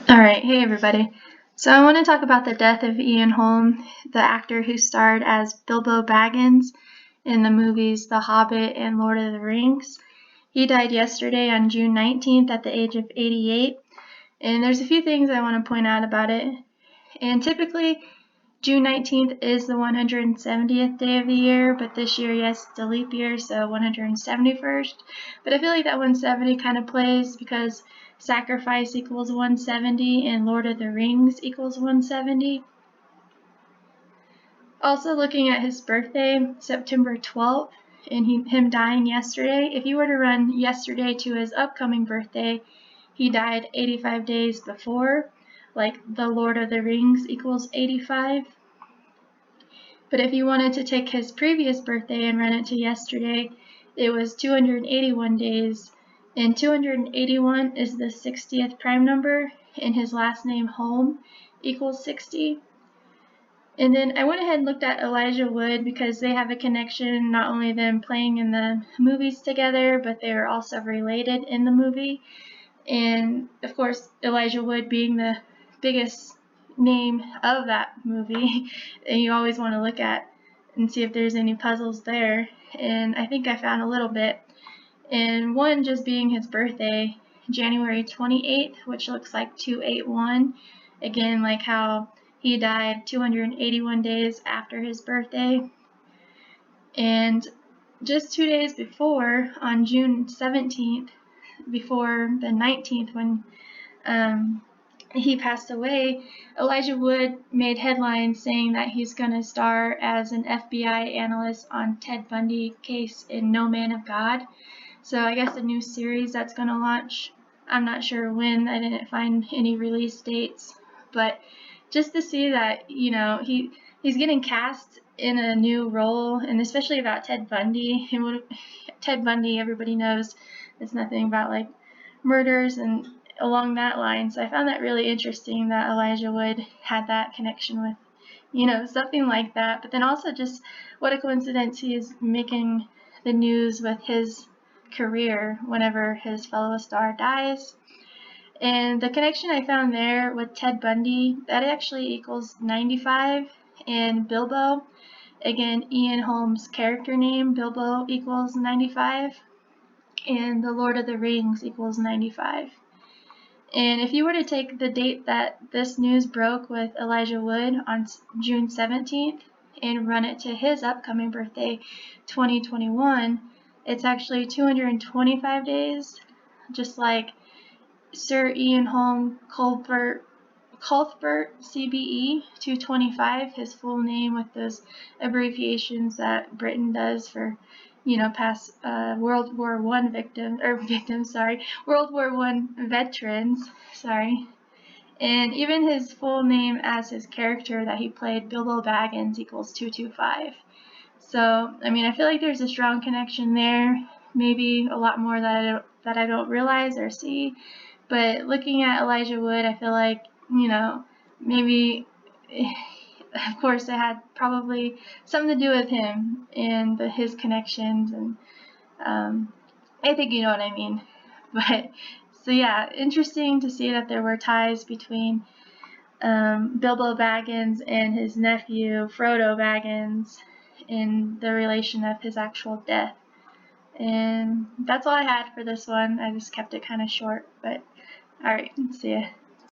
Alright, hey everybody. So I want to talk about the death of Ian Holm, the actor who starred as Bilbo Baggins in the movies The Hobbit and Lord of the Rings. He died yesterday on June 19th at the age of 88, and there's a few things I want to point out about it. And typically, June 19th is the 170th day of the year, but this year, yes, it's a leap year, so 171st. But I feel like that 170 kind of plays because sacrifice equals 170 and Lord of the Rings equals 170. Also, looking at his birthday, September 12th, and him dying yesterday, if you were to run yesterday to his upcoming birthday, he died 85 days before, like the Lord of the Rings equals 85. But if you wanted to take his previous birthday and run it to yesterday, it was 281 days, and 281 is the 60th prime number, and his last name Holm equals 60. And then I went ahead and looked at Elijah Wood because they have a connection, not only them playing in the movies together, but they are also related in the movie. And of course, Elijah Wood being the biggest name of that movie, and you always want to look at and see if there's any puzzles there. And I think I found a little bit. And one just being his birthday, January 28th, which looks like 281. Again, like how he died 281 days after his birthday. And just 2 days before, on June 17th, before the 19th when he passed away, Elijah Wood made headlines saying that he's going to star as an FBI analyst on Ted Bundy case in No Man of God. So I guess a new series that's going to launch. I'm not sure when. I didn't find any release dates, but just to see that, you know, he's getting cast in a new role, and especially about Ted Bundy. Ted Bundy, everybody knows, it's nothing about like murders and along that line. So I found that really interesting that Elijah Wood had that connection with, you know, something like that. But then also just what a coincidence he is making the news with his career whenever his fellow star dies. And the connection I found there with Ted Bundy, that actually equals 95, and Bilbo, again, Ian Holm's character name, Bilbo, equals 95, and the Lord of the Rings equals 95. And if you were to take the date that this news broke with Elijah Wood on June 17th and run it to his upcoming birthday, 2021, it's actually 225 days, just like Sir Ian Holm Cuthbert CBE 225, his full name with those abbreviations that Britain does for, you know, past World War I World War I veterans, And even his full name as his character that he played, Bilbo Baggins, equals 225. So, I mean, I feel like there's a strong connection there, maybe a lot more that I don't realize or see. But looking at Elijah Wood, I feel like, you know, maybe, of course, it had probably something to do with him and his connections, and I think you know what I mean. But, so yeah, interesting to see that there were ties between Bilbo Baggins and his nephew, Frodo Baggins, in the relation of his actual death. And that's all I had for this one. I just kept it kind of short, but alright, see ya.